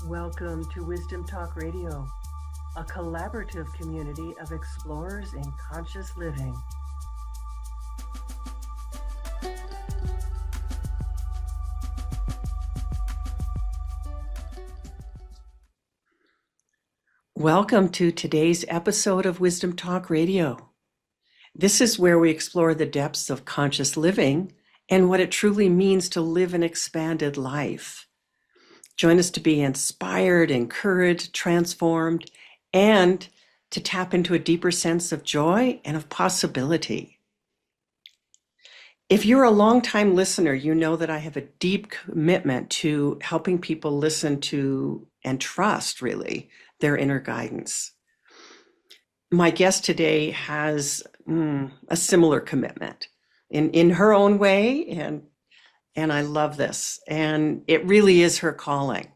Welcome to Wisdom Talk Radio, a collaborative community of explorers in conscious living. Welcome to today's episode of Wisdom Talk Radio. This is where we explore the depths of conscious living and what it truly means to live an expanded life. Join us to be inspired, encouraged, transformed, and to tap into a deeper sense of joy and of possibility. If you're a longtime listener, you know that I have a deep commitment to helping people listen to and trust, really, their inner guidance. My guest today has a similar commitment in her own way, and I love this, and it really is her calling.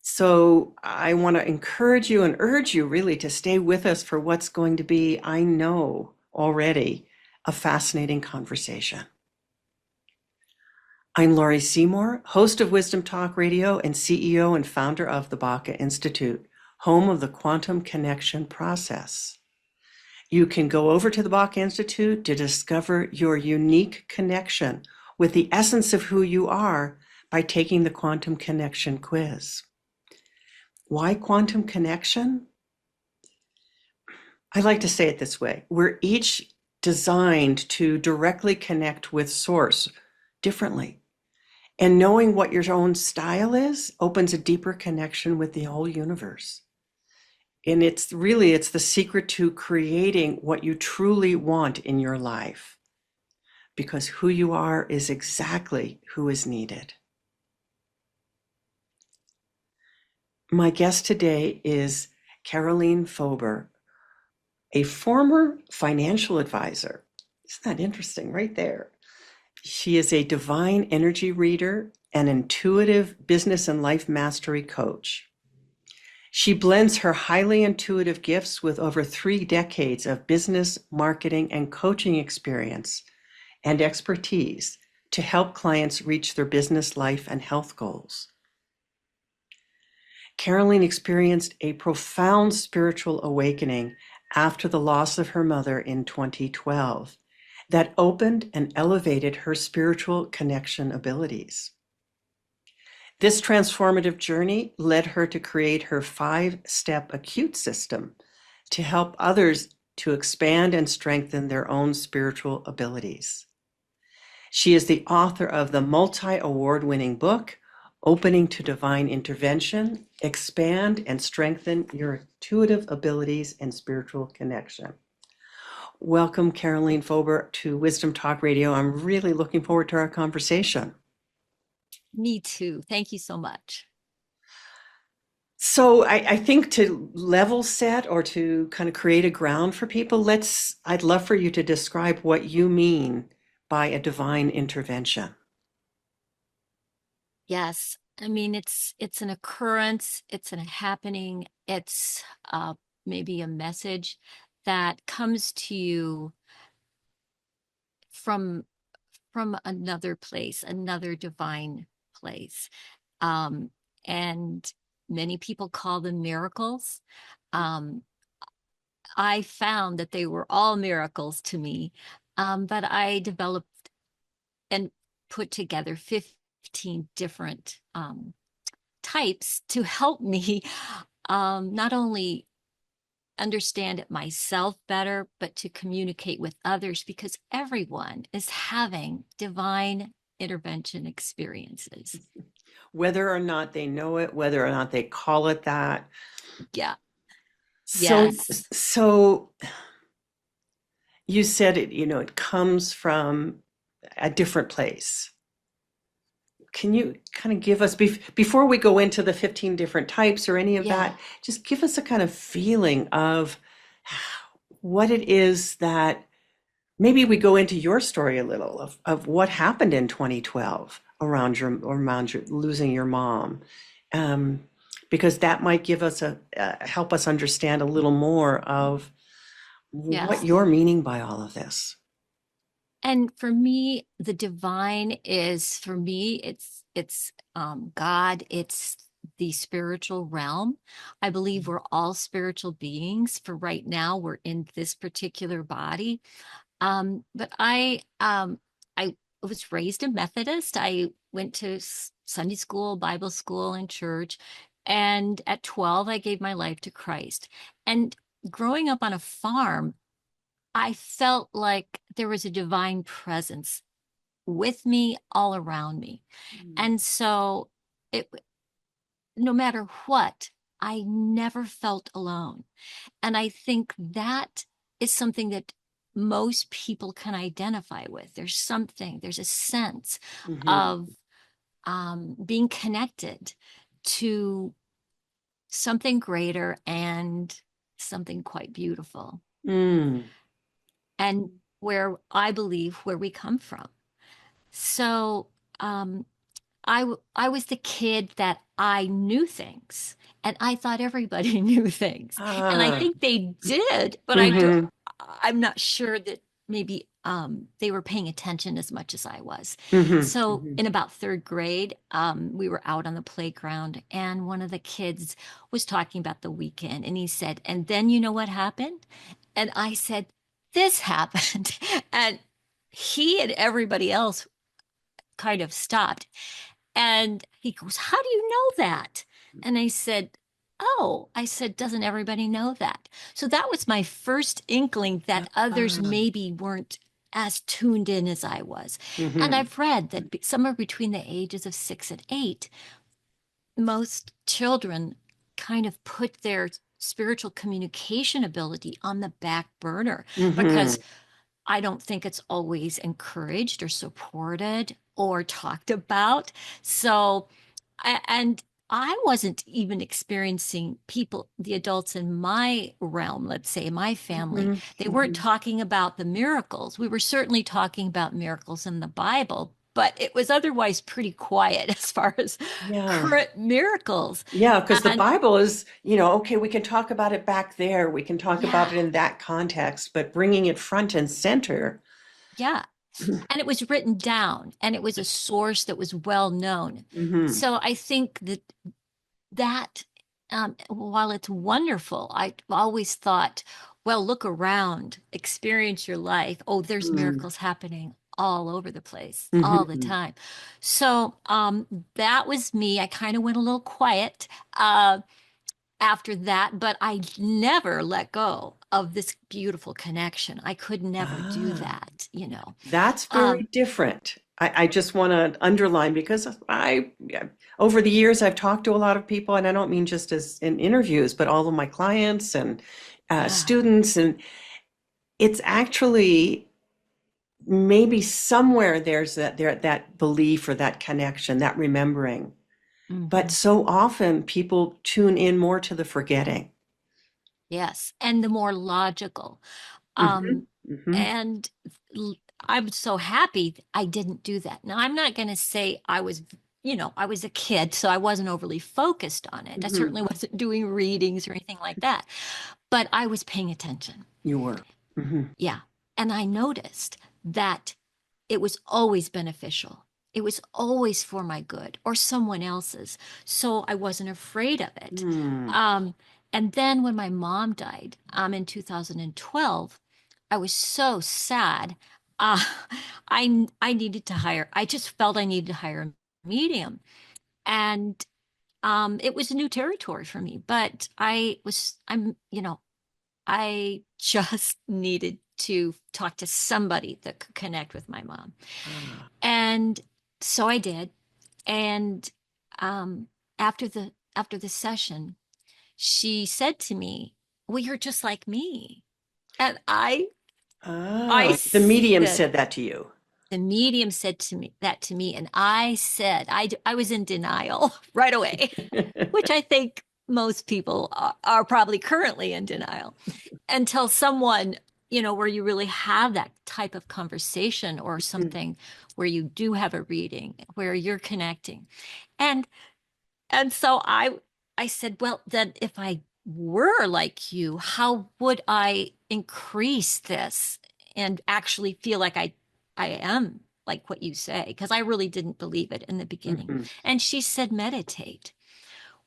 So I want to encourage you and urge you really to stay with us for what's going to be, I know already, a fascinating conversation. I'm Laurie Seymour, host of Wisdom Talk Radio and CEO and founder of the Baca Institute, home of the Quantum Connection Process. You can go over to the Baca Institute to discover your unique connection with the essence of who you are by taking the Quantum Connection quiz. Why quantum connection? I like to say it this way. We're each designed to directly connect with Source differently. And knowing what your own style is opens a deeper connection with the whole universe. And it's the secret to creating what you truly want in your life. Because who you are is exactly who is needed. My guest today is Karoleen Fober, a former financial advisor. Isn't that interesting right there? She is a divine energy reader and intuitive business and life mastery coach. She blends her highly intuitive gifts with over 3 decades of business, marketing, and coaching experience and expertise to help clients reach their business, life, and health goals. Karoleen experienced a profound spiritual awakening after the loss of her mother in 2012 that opened and elevated her spiritual connection abilities. This transformative journey led her to create her 5-step acute system to help others to expand and strengthen their own spiritual abilities. She is the author of the multi-award-winning book, Opening to Divine Intervention, Expand and Strengthen Your Intuitive Abilities and Spiritual Connection. Welcome, Karoleen Fober, to Wisdom Talk Radio. I'm really looking forward to our conversation. Me too. Thank you so much. So I think to level set or to kind of create a ground for people, I'd love for you to describe what you mean by a divine intervention. Yes. I mean, it's an occurrence, it's a happening, it's maybe a message that comes to you from another place, another divine place. And many people call them miracles. I found that they were all miracles to me, but I developed and put together 15 different types to help me not only understand it myself better, but to communicate with others, because everyone is having divine intervention experiences. Whether or not they know it, whether or not they call it that. Yeah. Yes. So you said it comes from a different place. Can you kind of give us, before we go into the 15 different types or any of that, just give us a kind of feeling of what it is that, maybe we go into your story a little of what happened in 2012 around your losing your mom, because that might give us help us understand a little more of what you're meaning by all of this. And for me, the divine is, it's God, it's the spiritual realm. I believe we're all spiritual beings. For right now, we're in this particular body. But I was raised a Methodist. I went to Sunday school, Bible school, and church. And at 12, I gave my life to Christ. And growing up on a farm, I felt like there was a divine presence with me, all around me. Mm. And so it, no matter what, I never felt alone. And I think that is something that most people can identify with. There's a sense Mhm. of being connected to something greater and something quite beautiful. Mm. And where I believe where we come from. So um, I was the kid that I knew things, and I thought everybody knew things, and I Ah. think they did, but Mhm. I'm not sure that maybe they were paying attention as much as I was. Mhm. So Mhm. in about third grade, we were out on the playground, and one of the kids was talking about the weekend, and he said, "And then you know what happened?" And I said, "This happened," and he and everybody else kind of stopped. And he goes, "How do you know that?" And I said, "Oh," I said, "doesn't everybody know that?" So that was my first inkling that others Ah. maybe weren't as tuned in as I was. And Mhm. I've read that somewhere between the ages of 6 and 8, most children kind of put their spiritual communication ability on the back burner Mhm. because I don't think it's always encouraged or supported or talked about. So, and I wasn't even experiencing people, the adults in my realm, let's say my family, Mhm. they weren't Mhm. talking about the miracles. We were certainly talking about miracles in the Bible, but it was otherwise pretty quiet as far as Yeah. current miracles. Yeah, because the And Bible is, okay, we can talk about it back there. We can talk yeah, about it in that context, but bringing it front and center. yeah. And it was written down and it was a source that was well known. Mhm. So I think that while it's wonderful, I always thought, well, look around, experience your life. Oh, there's Mm. miracles happening all over the place, all the Mhm. time. So that was me. I kind of went a little quiet uh, after that, but I never let go of this beautiful connection. I could never do Ah. that, you know. That's very Um, different. I just want to underline because yeah, over the years, I've talked to a lot of people, and I don't mean just as in interviews, but all of my clients and yeah. students, and it's actually maybe somewhere there's that belief or that connection, that remembering. But Mhm. so often people tune in more to the forgetting. Yes, and the more logical. Hmm. Um, Hmm. and I'm so happy I didn't do that. Now, I'm not going to say I was a kid, so I wasn't overly focused on it. I Hmm. certainly wasn't doing readings or anything like that, but I was paying attention. You were. Hmm. Yeah. And I noticed that it was always beneficial. It was always for my good or someone else's. So I wasn't afraid of it. Mm. Um, and then when my mom died, in 2012, I was so sad. Uh, I needed to hire, I just felt I needed to hire a medium. And it was a new territory for me, but I just needed to talk to somebody that could connect with my mom. Ah. And so I did. And um, after the session, she said to me, "Well, you're just like me." And I Ah. The medium said, said that to you. the medium said to me, and I said, I was in denial right away, which I think most people are probably currently in denial until someone, where you really have that type of conversation or something where you do have a reading where you're connecting. And and so I said, well, then if I were like you, how would I increase this and actually feel like I am like what you say? Because I really didn't believe it in the beginning. Mhm. And she said, meditate.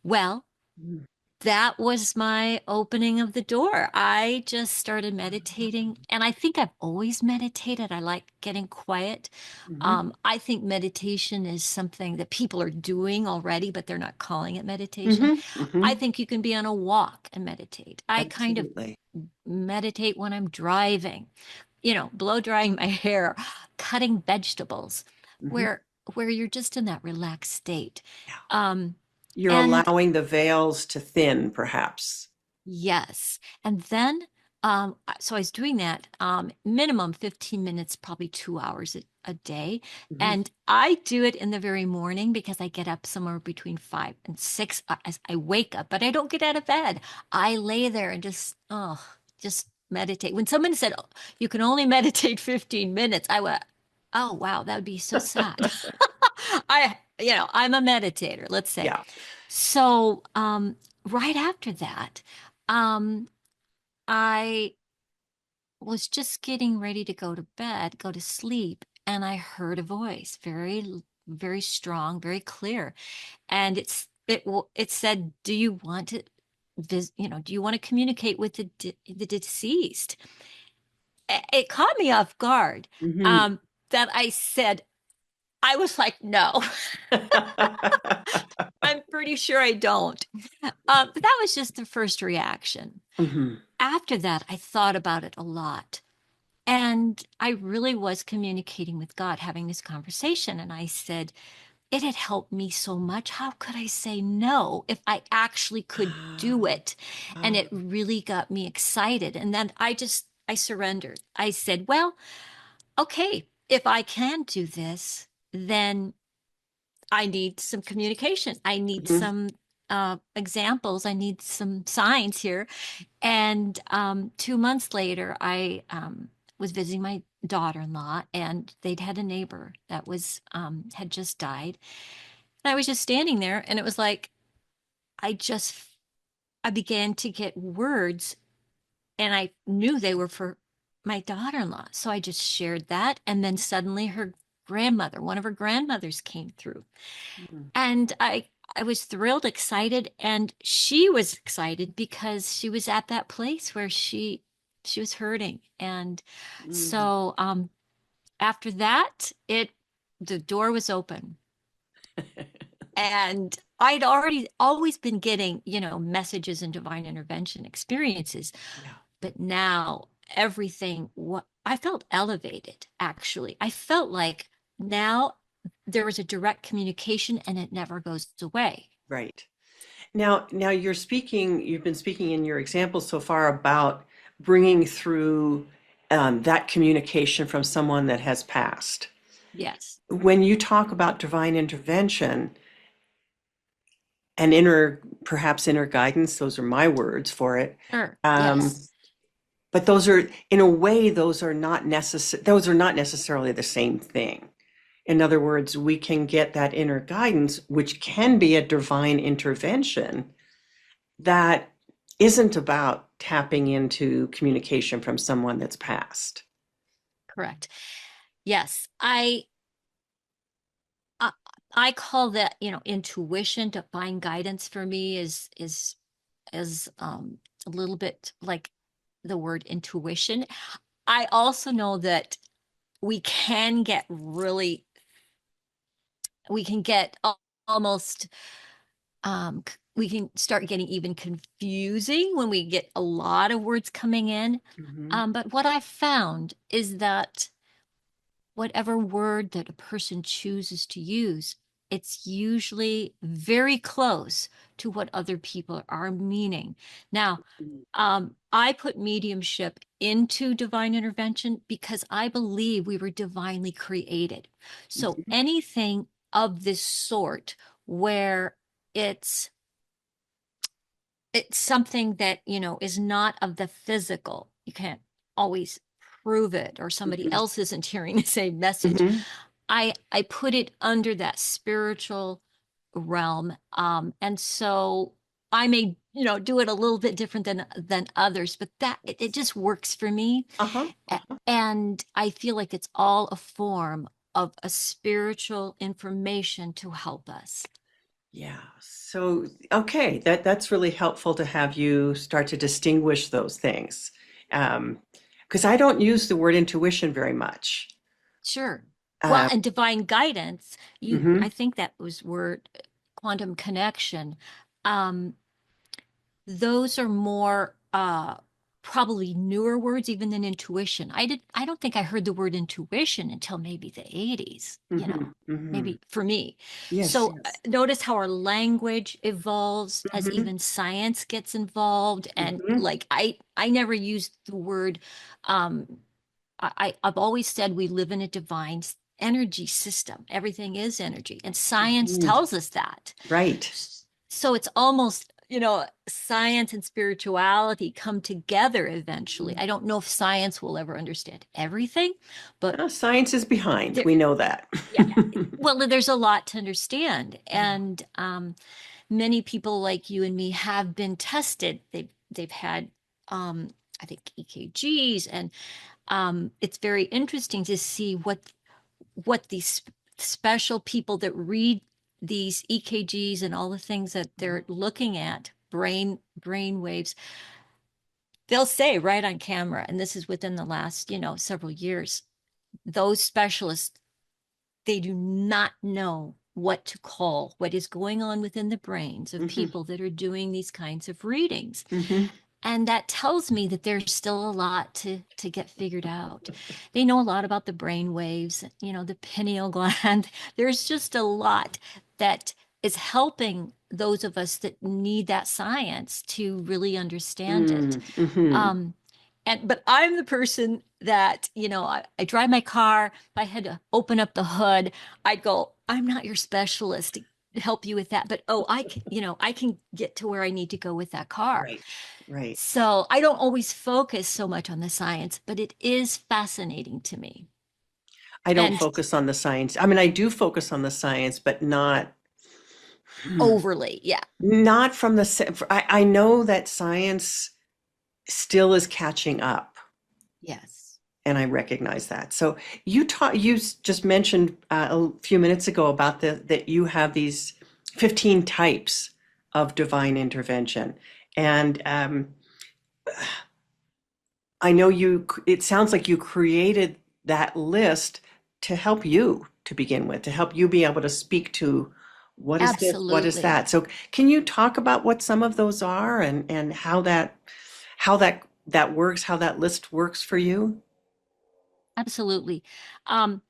Well, Mm. that was my opening of the door. I just started meditating, and I think I've always meditated. I like getting quiet. Mhm. I think meditation is something that people are doing already, but they're not calling it meditation. Mhm. I Mhm. think you can be on a walk and meditate. I kind of Absolutely. meditate when I'm driving, blow drying my hair, cutting vegetables, Mhm. where where you're just in that relaxed state. Yeah. Um, You're and allowing the veils to thin, perhaps. Yes. And then, so I was doing that, minimum 15 minutes, probably 2 hours a day. Mhm. And I do it in the very morning because I get up somewhere between 5 and 6 as I wake up, but I don't get out of bed. I lay there and just meditate. When someone said, "Oh, you can only meditate 15 minutes," I went, "Oh, wow, that would be so sad." I'm a meditator, let's say. Yeah. So, right after that, um, I was just getting ready to go to bed, go to sleep, and I heard a voice, very strong, very clear, and it said, "Do you want to do you want to communicate with the deceased?" It caught me off guard. Mhm. Um, that I said, I was like, "No, I'm pretty sure I don't." But that was just the first reaction. Mhm. After that, I thought about it a lot. And I really was communicating with God, having this conversation. And I said, it had helped me so much. How could I say no if I actually could do Ah, it? And ah. it really got me excited. And then I surrendered. I said, well, okay, if I can do this, then I need some communication. I need Mhm. some examples. I need some signs here. And 2 months later, I was visiting my daughter-in-law, and they'd had a neighbor that was had just died. And I was just standing there, and it was like I just I began to get words, and I knew they were for my daughter-in-law. So I just shared that, and then suddenly one of her grandmothers came through. Mhm. And I was thrilled, excited, and she was excited because she was at that place where she was hurting. And Mhm. so after that, it the door was open. And I'd already always been getting, messages and divine intervention experiences, Yeah. but now everything what I felt elevated, actually. I felt like now there was a direct communication and it never goes away. Right. Now you've been speaking in your examples so far about bringing through that communication from someone that has passed. Yes. When you talk about divine intervention and perhaps inner guidance, those are my words for it. Sure. Um, Yes. but those are, in a way, those are not necessarily the same thing. In other words, we can get that inner guidance, which can be a divine intervention that isn't about tapping into communication from someone that's passed. Correct. Yes. I I call that, intuition, divine guidance for me is a little bit like the word intuition. I also know that we can get really we can get almost we can start getting even confusing when we get a lot of words coming in. Mhm. But what I found is that whatever word that a person chooses to use, it's usually very close to what other people are meaning. Now, I put mediumship into divine intervention because I believe we were divinely created. So Mhm. anything of this sort where it's it's something that, is not of the physical, you can't always prove it, or somebody Mhm. else isn't hearing the same message. Mhm. I put it under that spiritual realm. And so I may, do it a little bit different than others, but that it just works for me. Uh-huh. And I feel like it's all a form of a spiritual information to help us. Yeah. So, okay, that's really helpful to have you start to distinguish those things. Because I don't use the word intuition very much. Sure. Well, Uh, and divine guidance, I mhm, think that was word quantum connection. Um, those are more probably newer words even than intuition. I don't think I heard the word intuition until maybe the 80s, mhm, mhm. maybe for me. Yes, So yes. notice how our language evolves as Mhm, even science gets involved. And mhm, like I never used the word um I've always said we live in a divine energy system. Everything is energy, and science mhm. tells us that. Right. So it's almost, science and spirituality come together eventually. Mhm. I don't know if science will ever understand everything, but Science is behind. there, We know that. yeah, well, there's a lot to understand. Yeah. And many people like you and me have been tested. They've had I think EKGs, and it's very interesting to see what these special people that read these EKGs and all the things that they're looking at, brain waves, they'll say right on camera, and this is within the last, several years, those specialists, they do not know what to call what is going on within the brains of Mhm, people that are doing these kinds of readings. mhm, And that tells me that there's still a lot to get figured out. They know a lot about the brain waves, the pineal gland. There's just a lot that is helping those of us that need that science to really understand it. mm, mhm. Um, but I'm the person that, I drive my car. If I had to open up the hood, I'd go, I'm not your specialist to help you with that, but oh, I can get to where I need to go with that car. Right, right. So I don't always focus so much on the science, but it is fascinating to me. I don't And focus on the science. I mean, I do focus on the science, but not overly, yeah. not from the. I know that science still is catching up, Yes. and I recognize that. So just mentioned a few minutes ago about that you have these 15 types of divine intervention, and I know it sounds like you created that list to help you to begin with, to help you be able to speak to what is this, what is Absolutely. that. So can you talk about what some of those are and how that works, how that list works for you? Absolutely. Um,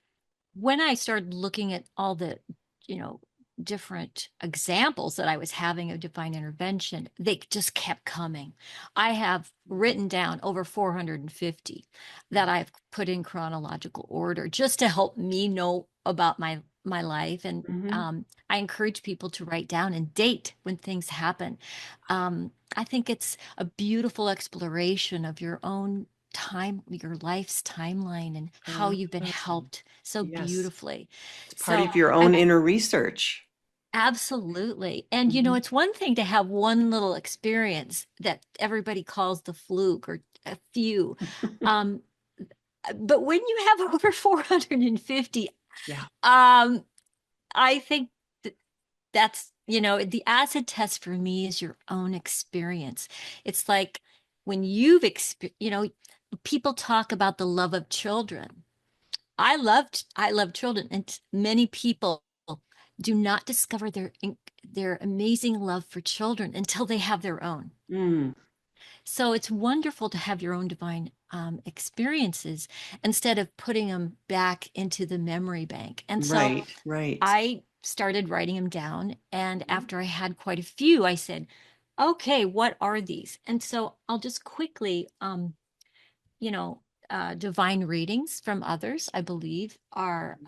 when I started looking at all the, you know, different examples that I was having of divine intervention, they just kept coming. I have written down over 450 that I've put in chronological order just to help me know about my life. And Hmm. I encourage people to write down and date when things happen. I think it's a beautiful exploration of your own time, your life's timeline, and how you've been helped so Yes, beautifully. it's part So of your own I've inner research. absolutely. And Hmm. it's one thing to have one little experience that everybody calls the fluke or a few. Um, but when you have over 450, Yeah. um, I think that that's, the acid test for me is your own experience. It's like when people talk about the love of children. I love children, and many people do not discover their amazing love for children until they have their own. Mm, So it's wonderful to have your own divine experiences instead of putting them back into the memory bank. And so right, right. I started writing them down, and after I had quite a few, I said, "Okay, what are these?" And so I'll just quickly you know, divine readings from others, I believe, are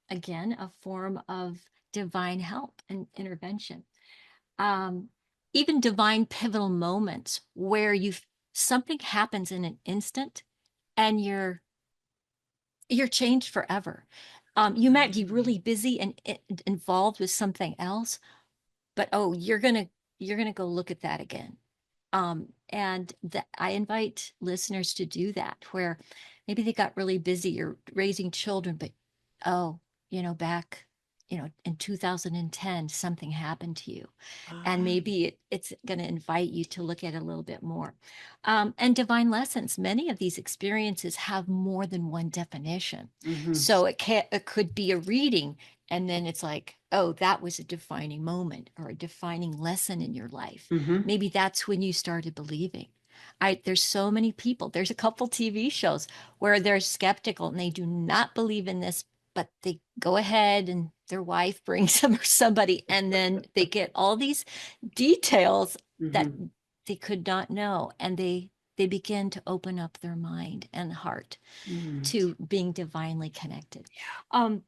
again a form of divine help and intervention. Um, Even divine pivotal moments where something happens in an instant and you're changed forever. You might be really busy and involved with something else, but oh, you're gonna go look at that again. And that I invite listeners to do that, where maybe they got really busy or raising children, but oh, back. in 2010, something happened to you. And Ah, maybe it's going to invite you to look at it a little bit more. And divine lessons, many of these experiences have more than one definition. mhm, So it could be a reading, and then it's like, oh, that was a defining moment or a defining lesson in your life. mhm, Maybe that's when you started believing. There's so many people. There's a couple TV shows where they're skeptical and they do not believe in this, but they go ahead and their wife brings them or somebody, and then they get all these details that mhm, they could not know, and they begin to open up their mind and heart mhm. to being divinely connected. Um,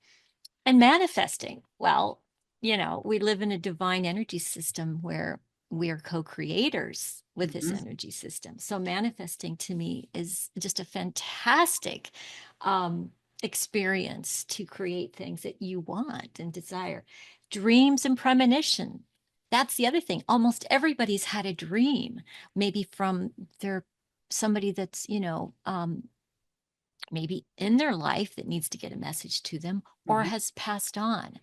and manifesting, well, we live in a divine energy system where we are co-creators with this Mhm, energy system. So manifesting to me is just a fantastic um, experience to create things that you want and desire. Dreams and premonition. That's the other thing. Almost everybody's had a dream, maybe from their somebody that's, maybe in their life that needs to get a message to them or mhm, has passed on.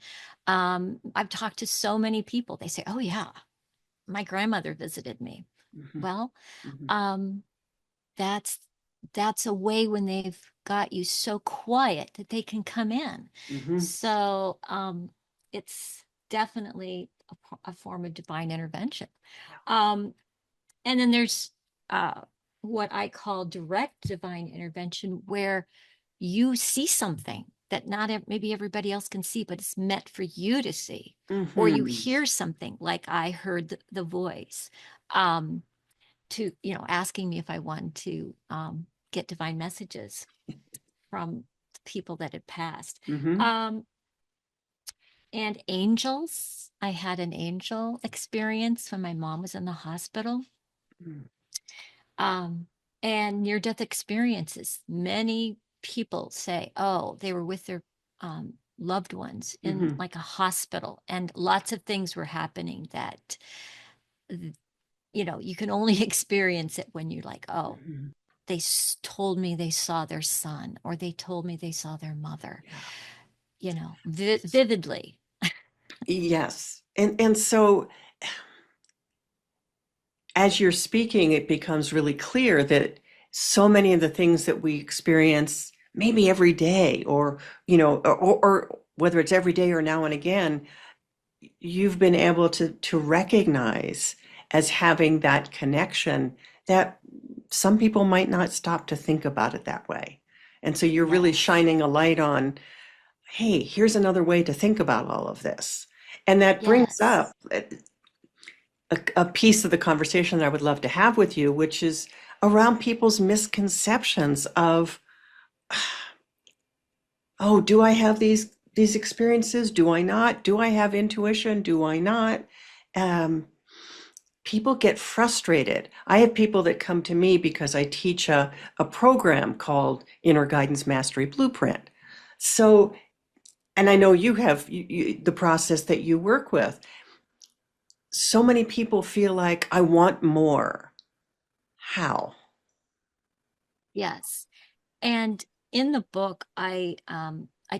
I've talked to so many people. They say, "Oh yeah, my grandmother visited me." mhm, Well, mhm, um, that's that's a way when they've got you so quiet that they can come in. mhm. So it's definitely a form of divine intervention. Um, and then there's uh, what I call direct divine intervention, where you see something that not maybe everybody else can see, but it's meant for you to see. Or you Mhm. hear something like I heard the voice um, asking me if I wanted to get divine messages from people that had passed. Mhm. Um, and angels, I had an angel experience when my mom was in the hospital. Mhm. Um, and near death experiences. Many people say, oh, they were with their loved ones in Mhm. like a hospital, and lots of things were happening that, you can only experience it when you're like, oh, Mhm. they told me they saw their son, or they told me they saw their mother, Yeah. vividly. Yes. And so as you're speaking, it becomes really clear that so many of the things that we experience maybe every day or, or whether it's every day or now and again, you've been able to recognize as having that connection that some people might not stop to think about it that way. And so you're really Yes. shining a light on, hey, here's another way to think about all of this. And that brings up Yes. a piece of the conversation that I would love to have with you, which is around people's misconceptions of, oh, do I have these experiences? Do I not? Do I have intuition? Do I not? Um, People get frustrated. I have people that come to me because I teach a program called Inner Guidance Mastery Blueprint. So, and I know you have the process that you work with. So many people feel like I want more. How? Yes. And in the book, I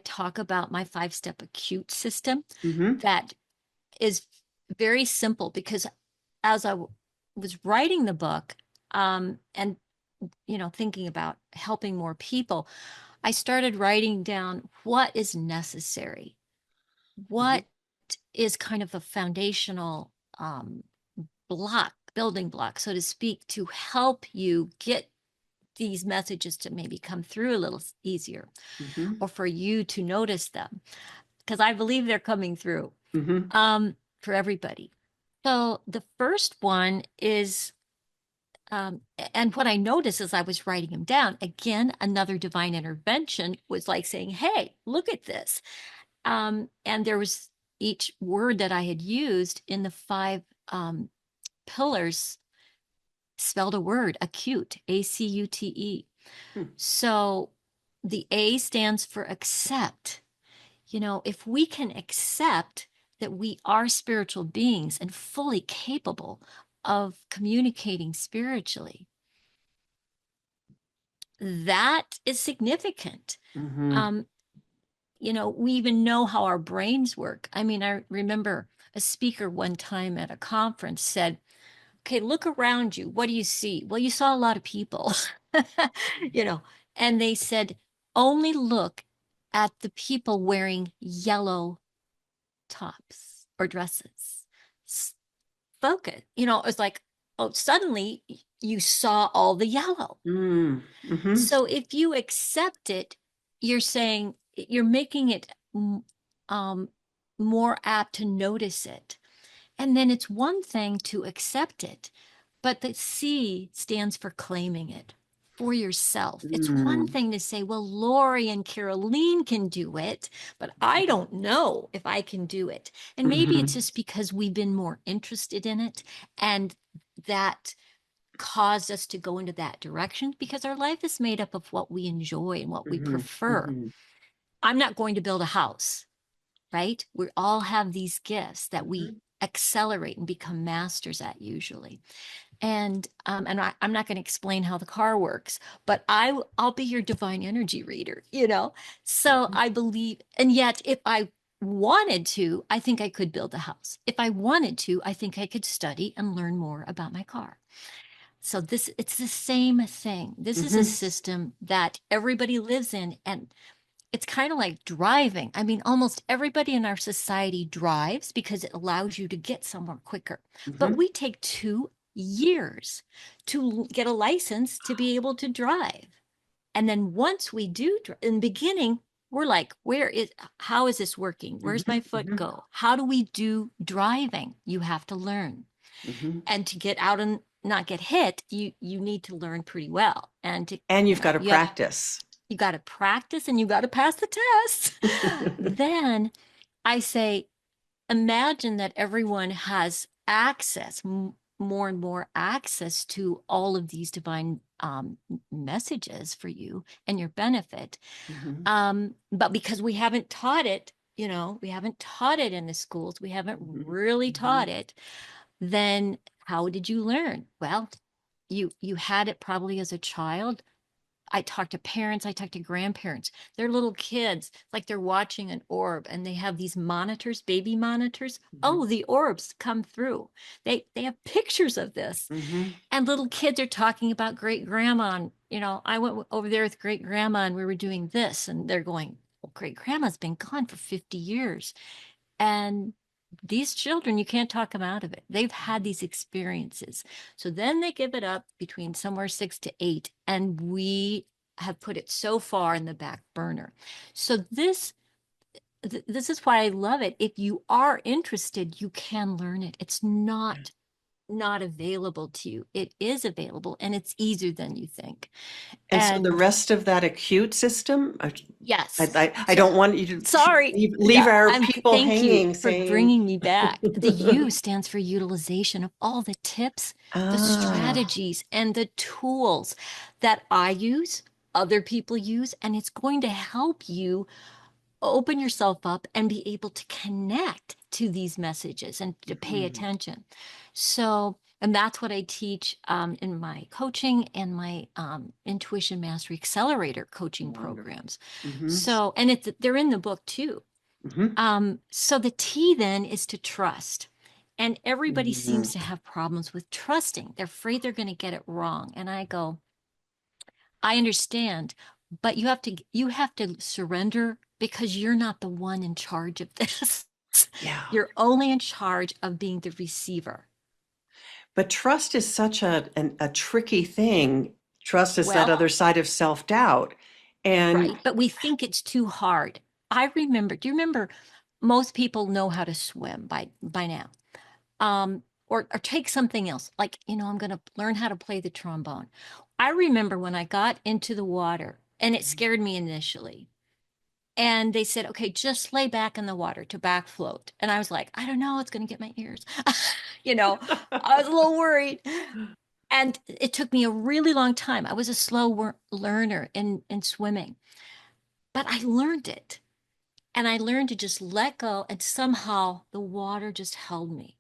talk about my 5-step acute system Mm-hmm. that is very simple, because as was writing the book, and thinking about helping more people, I started writing down what is necessary, Mm-hmm. what is kind of a foundational building block, so to speak, to help you get these messages to maybe come through a little easier, Mm-hmm. or for you to notice them, because I believe they're coming through Mm-hmm. for everybody. So the first one is, and what I noticed as I was writing them down, again, another divine intervention was like saying, hey, look at this. And there was each word that I had used in the 5 pillars spelled a word, acute, ACUTE. So the A stands for accept. If we can accept that we are spiritual beings and fully capable of communicating spiritually, that is significant. Mm-hmm. Um, we even know how our brains work. I mean, I remember a speaker one time at a conference said, okay, look around you. What do you see? Well, you saw a lot of people, you know, and they said, only look at the people wearing yellow tops or dresses. Focus, it's like, oh, suddenly you saw all the yellow. Mm. Mm-hmm. So if you accept it, you're saying you're making it um, more apt to notice it. And then it's one thing to accept it, but the C stands for claiming it for yourself. It's one Mm. thing to say, well, Laurie and Karoleen can do it, but I don't know if I can do it. And maybe it's Mm-hmm. just because we've been more interested in it, and that caused us to go into that direction, because our life is made up of what we enjoy and what we Mm-hmm. prefer. Mm-hmm. I'm not going to build a house, right? We all have these gifts that we accelerate and become masters at usually. And I'm not going to explain how the car works, but I'll be your divine energy reader. So Mm-hmm. I believe, and yet if I wanted to, I think I could build a house. If I wanted to, I think I could study and learn more about my car. So it's the same thing. This is a Mm-hmm. system that everybody lives in, and it's kind of like driving. I mean, almost everybody in our society drives because it allows you to get somewhere quicker. But Mm-hmm. we take 2 years to get a license to be able to drive. And then once we do, in the beginning, we're like, how is this working? Where's my foot Mm-hmm. go? How do we do driving? You have to learn. Mm-hmm. And to get out and not get hit, you need to learn pretty well. And to, And you've got to you have practice. you got to practice and you got to pass the test. Then I say, imagine that everyone has access, more and more access to all of these divine messages for you and your benefit. Mm-hmm. But because we haven't taught it, we haven't taught it in the schools, we haven't Mm-hmm. really Mm-hmm. taught it, then how did you learn? Well, you had it probably as a child. I talk to parents, I talk to grandparents. They're little kids, like they're watching an orb, and they have these monitors, baby monitors. Oh, the orbs come through. They have pictures of this. Mm-hmm. And little kids are talking about great grandma. And, I went over there with great grandma and we were doing this. And they're going, well, great grandma's been gone for 50 years. And these children, you can't talk them out of it. They've had these experiences. So then they give it up between somewhere 6 to 8, and we have put it so far in the back burner. So this is why I love it. If you are interested, you can learn it. It's not available to you. It is available, and it's easier than you think. And so the And rest of that acute system, yes, I so don't want you to sorry. leave Yeah, our I'm people thank you hanging for saying, bringing me back. The U stands for utilization of all the tips, the ah, strategies, and the tools that I use, other people use, and it's going to help you open yourself up and be able to connect to these messages and to pay mhm, attention. So, and that's what I teach in my coaching and my Intuition Mastery Accelerator coaching wonderful. programs. Hmm. So, and they're in the book too. Hmm. So the T then is to trust. And everybody Hmm. seems to have problems with trusting. They're afraid they're going to get it wrong. And I go, I understand, but you have to surrender, because you're not the one in charge of this. Yeah. You're only in charge of being the receiver. But trust is such a tricky thing. Trust is that Well, other side of self-doubt. And right, but we think it's too hard. Do you remember, most people know how to swim by now? Or take something else, like, I'm going to learn how to play the trombone. I remember when I got into the water, and it scared me initially. And they said, okay, just lay back in the water to back float. And I was like, I don't know, it's going to get my ears. you know, I was a little worried. And it took me a really long time. I was a slow learner in swimming, but I learned it. And I learned to just let go, and somehow the water just held me.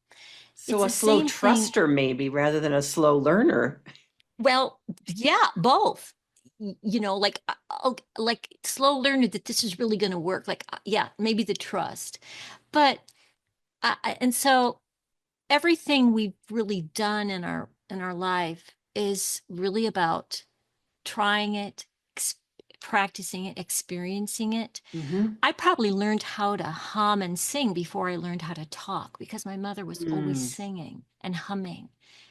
It's so a the slow same thing. truster maybe rather than a slow learner. Well, yeah, both. like like slow learner that this is really going to work. Like, yeah, maybe the trust, but and so everything we've really done in our life is really about trying it, practicing it, experiencing it. Mm-hmm. I probably learned how to hum and sing before I learned how to talk because my mother was always Mm. singing and humming.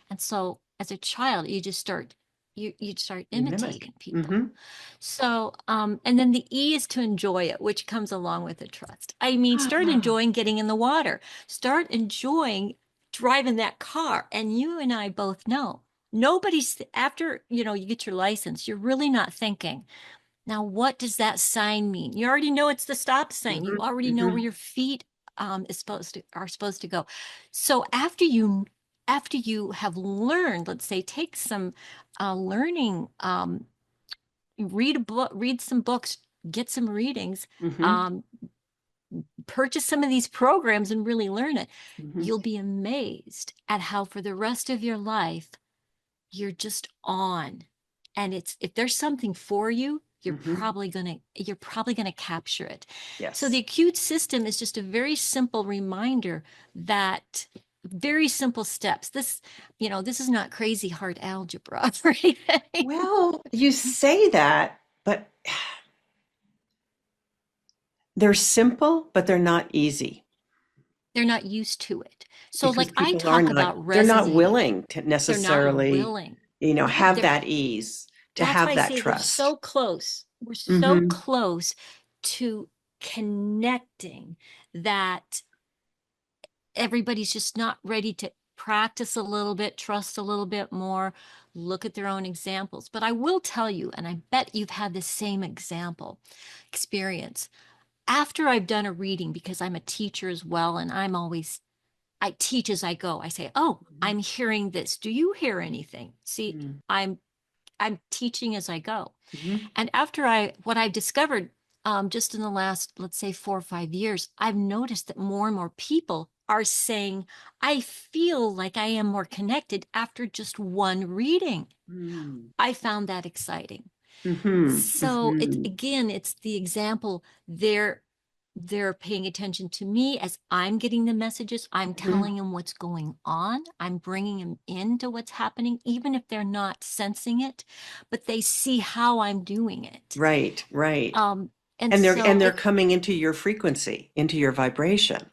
And so as a child, you start You mimic. imitating people. Mm-hmm. So, and then the E is to enjoy it, which comes along with the trust. I mean, start enjoying getting in the water, start enjoying driving that car. And you and I both know nobody's after, you get your license, you're really not thinking, now, what does that sign mean? You already know it's the stop sign. Mm-hmm. You already know Mm-hmm. where your feet are supposed to go. So after you have learned, let's say, take some learning, read a book, read some books, get some readings, Mm-hmm. um, purchase some of these programs and really learn it. Mm-hmm. You'll be amazed at how for the rest of your life you're just on. And it's if there's something for you, Mm-hmm. you're probably going to capture it. So the Yes. acute system is just a very simple reminder that very simple steps. This is not crazy hard algebra or anything. Well, you say that, but they're simple, but they're not easy They're not used to it. So because like I people are talk not, about they're not resonating. willing to They're not necessarily, willing. Right. have that ease, to That's why have I that say we're trust. so close. We're so Mm-hmm. close to connecting that everybody's just not ready to practice a little bit, trust a little bit more, look at their own examples. But I will tell you, and I bet you've had the same experience. After I've done a reading, because I'm a teacher as well, and I teach as I go. I say, "Oh, I'm hearing this. Do you hear anything?" See, Mm-hmm. I'm teaching as I go. Mm-hmm. And what I've discovered just in the last, let's say, 4 or 5 years, I've noticed that more and more people are saying, I feel like I am more connected after just one reading. I found that exciting. Mm-hmm. So Mm-hmm. it's the example. They're paying attention to me as I'm getting the messages. I'm Mm-hmm. telling them what's going on. I'm bringing them into what's happening, even if they're not sensing it, but they see how I'm doing it. Right, right. Um, and And they're so coming into your frequency, into your vibration,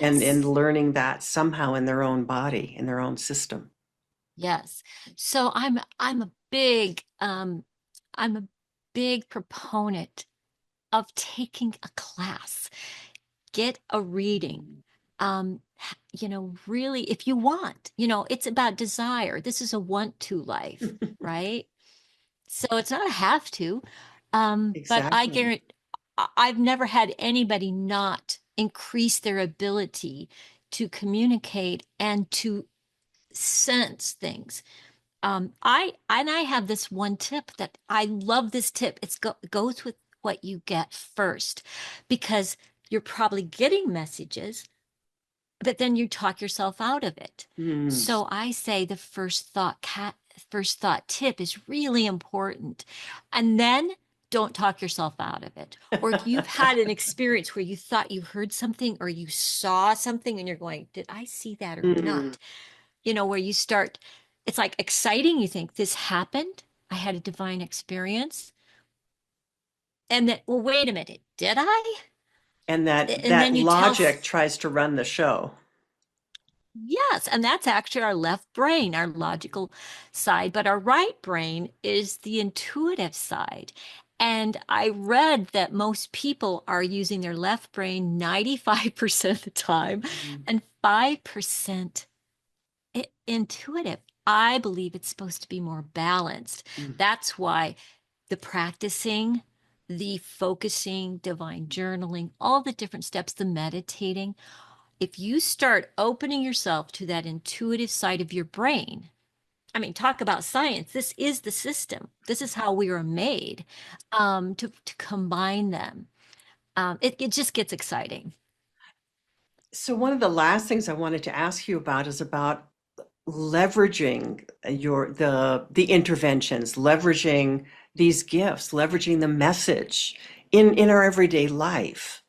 and yes, learning that somehow in their own body, in their own system. yes. So I'm a big proponent of taking a class, get a reading. Really, if you want, it's about desire. This is a want to life, right? So it's not a have to. But I Exactly. guarantee I've never had anybody not increase their ability to communicate and to sense things. I have this one tip that I love this tip. Goes with what you get first because you're probably getting messages, but then you talk yourself out of it. Mm. So I say the first thought tip is really important. And then don't talk yourself out of it. Or if you've had an experience where you thought you heard something or you saw something and you're going, did I see that or Mm. not? Where you start, it's like exciting. You think this happened. I had a divine experience. And then, well, wait a minute, did I? And that And that then you tell logic tries to run the show. Yes, and that's actually our left brain, our logical side, but our right brain is the intuitive side. And I read that most people are using their left brain 95% of the time Mm. and 5% intuitive. I believe it's supposed to be more balanced. Mm. That's why the practicing, the focusing, divine journaling, all the different steps, the meditating, if you start opening yourself to that intuitive side of your brain, I mean, talk about science. This is the system. This is how we are made to combine them. It just gets exciting. So one of the last things I wanted to ask you about is about leveraging the interventions, leveraging these gifts, leveraging the message in our everyday life.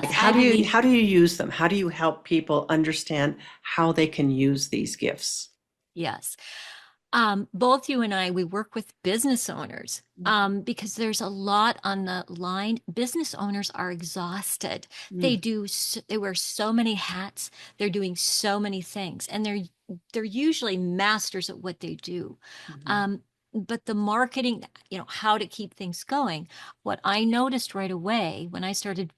Like Yes, I believe, how do you use them? How do you help people understand how they can use these gifts? yes. Both you and I, we work with business owners because there's a lot on the line. Business owners are exhausted. Mm, They wear so many hats. They're doing so many things, and they're usually masters at what they do. mhm, Um, but the marketing, how to keep things going. What I noticed right away when I started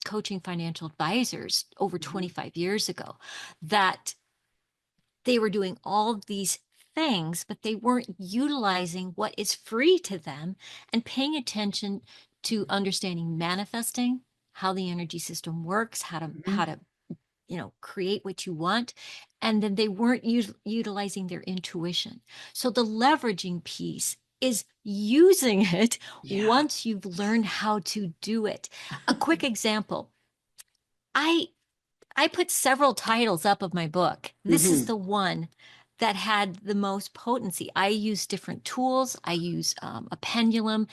coaching financial advisors over mhm, 25 years ago, that they were doing all of these things, but they weren't utilizing what is free to them and paying attention to understanding manifesting, how the energy system works, mhm. how to create what you want. And then they weren't utilizing their intuition. So the leveraging piece is using it Yeah. once you've learned how to do it. A quick example. I I put several titles up of my book. This is Hmm. the one that had the most potency. I use different tools. I use a pendulum.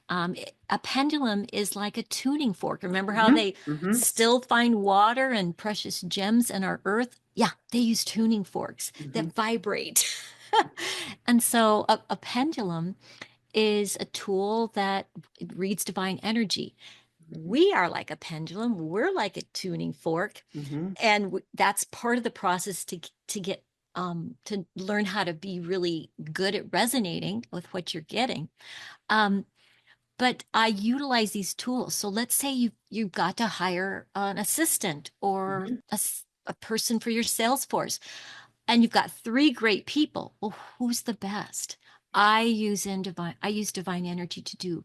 A pendulum is like a tuning fork. Remember how Hmm. they Hmm. still find water and precious gems in our earth? Yeah, they use tuning forks Hmm. that vibrate. And so a pendulum is a tool that reads divine energy. We are like a pendulum. We're like a tuning fork, Hmm. and that's part of the process to get to learn how to be really good at resonating with what you're getting. Um, but I utilize these tools. So let's say you've got to hire an assistant or Hmm. a person for your sales force, and you've got three great people. Well, who's the best? I use divine energy to do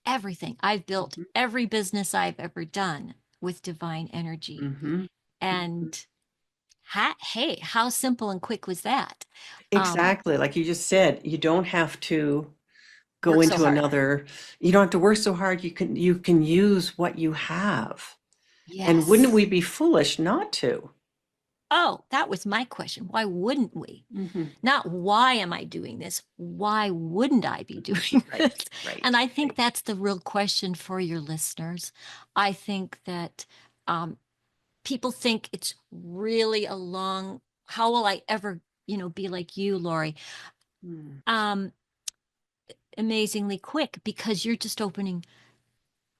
everything. I've built every business I've ever done with divine energy. Hmm. And hey, how simple and quick was that? Um, Exactly. Like you just said, you don't have to go work so into hard. another, you don't have to work so hard. You can use what you have. And wouldn't we Yes. be foolish not to? Oh, that was my question. Why wouldn't we? Hmm. Not why am I doing this? Why wouldn't I be doing Right, this? right, And I think right. that's the real question for your listeners. I think that um, people think it's really a long, how will I ever, be like you, Laurie? Mm. Um, Amazingly quick because you're just opening.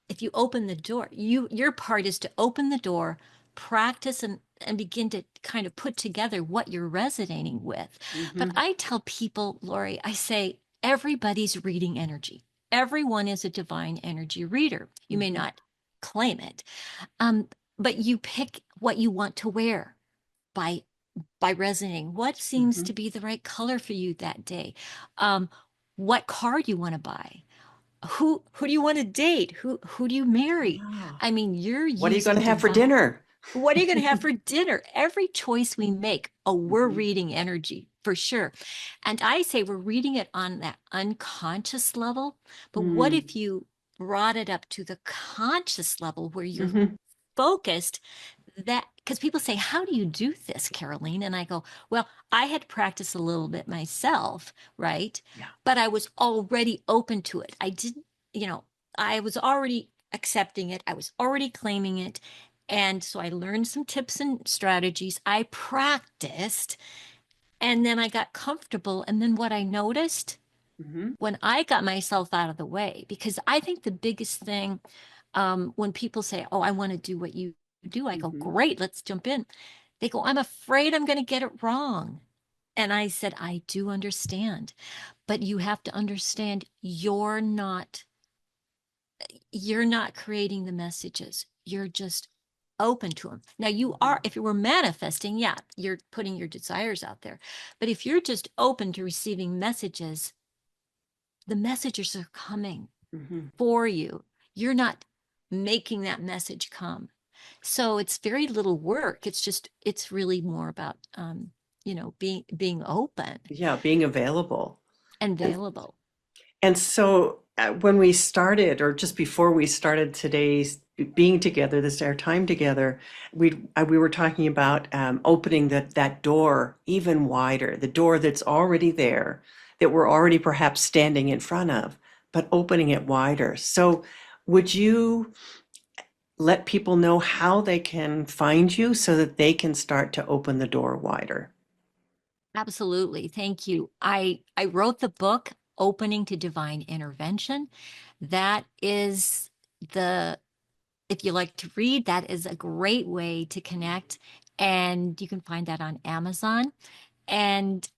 If you open the door, your part is to open the door, practice and begin to kind of put together what you're resonating with. But Hmm. I tell people, Laurie, I say everybody's reading energy. Everyone is a divine energy reader. You may Hmm. not claim it, um, but you pick what you want to wear by resonating. What seems Hmm. to be the right color for you that day? Um, what car do you want to buy? Who do you want to date? Who do you marry? Yeah. I mean, you're What are you going using to have for divine. dinner? What are you going to have for dinner? Every choice we make, oh, we're Hmm. reading energy for sure. And I say we're reading it on that unconscious level. But what Mm. if you brought it up to the conscious level where you're Hmm. focused, that because people say, how do you do this, Karoleen? And I go, well, I had practiced a little bit myself, right? Yeah. But I was already open to it. I didn't, you know, I was already accepting it. I was already claiming it. And so I learned some tips and strategies. I practiced and then I got comfortable. And then what I noticed Hmm. when I got myself out of the way, because I think the biggest thing when people say, oh, I want to do what you do, I go, Hmm. great, let's jump in. They go, I'm afraid I'm going to get it wrong. And I said, I do understand, but you have to understand you're not creating the messages. You're just open to them. Now you Hmm. are, if you were manifesting, yeah, you're putting your desires out there. But if you're just open to receiving messages, the messages are coming Hmm. for you. You're not making that message come. So it's very little work. It's really more about being open Yeah, being available. and And available. and so when we started, or just before we started today's being together, this our time together, we were talking about opening that door even wider, the door that's already there, that we're already perhaps standing in front of, but opening it wider. So, would you let people know how they can find you so that they can start to open the door wider? Absolutely. Thank you. I wrote the book Opening to Divine Intervention. That is the if you like to read, that is a great way to connect. And you can find that on Amazon. And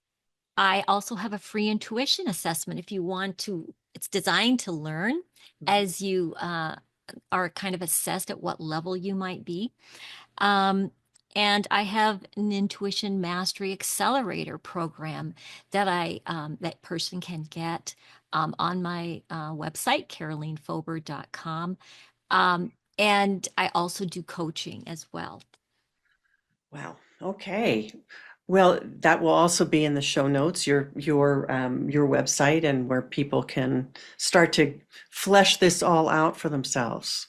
I also have a free intuition assessment if you want to. It's designed to learn as you are kind of assessed at what level you might be. Um, and I have an intuition mastery accelerator program that person can get on my website, KaroleenFober.com. And I also do coaching as well. Wow. Okay. Well, that will also be in the show notes, your website, and where people can start to flesh this all out for themselves.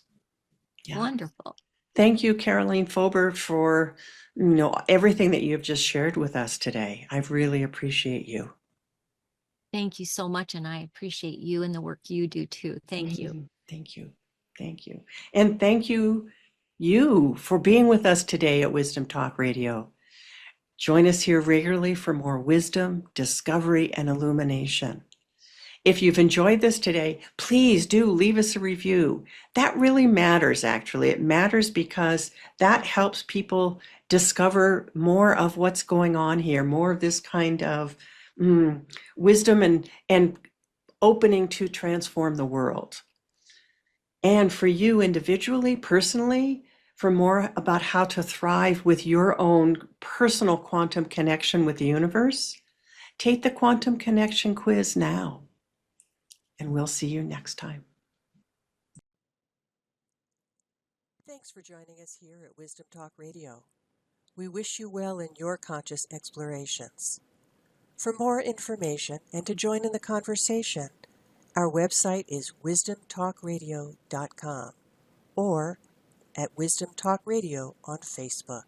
Yeah. Wonderful. Thank you, Karoleen Fober, for everything that you have just shared with us today. I really appreciate you. Thank you so much. And I appreciate you and the work you do too. Thank you. Thank you. Thank you. And thank you for being with us today at Wisdom Talk Radio. Join us here regularly for more wisdom, discovery, and illumination. If you've enjoyed this today, please do leave us a review. That really matters, actually. It matters because that helps people discover more of what's going on here, more of this kind of wisdom and opening to transform the world. And for you individually, personally, for more about how to thrive with your own personal quantum connection with the universe, take the Quantum Connection quiz now. And we'll see you next time. Thanks for joining us here at Wisdom Talk Radio. We wish you well in your conscious explorations. For more information and to join in the conversation, our website is wisdomtalkradio.com or at Wisdom Talk Radio on Facebook.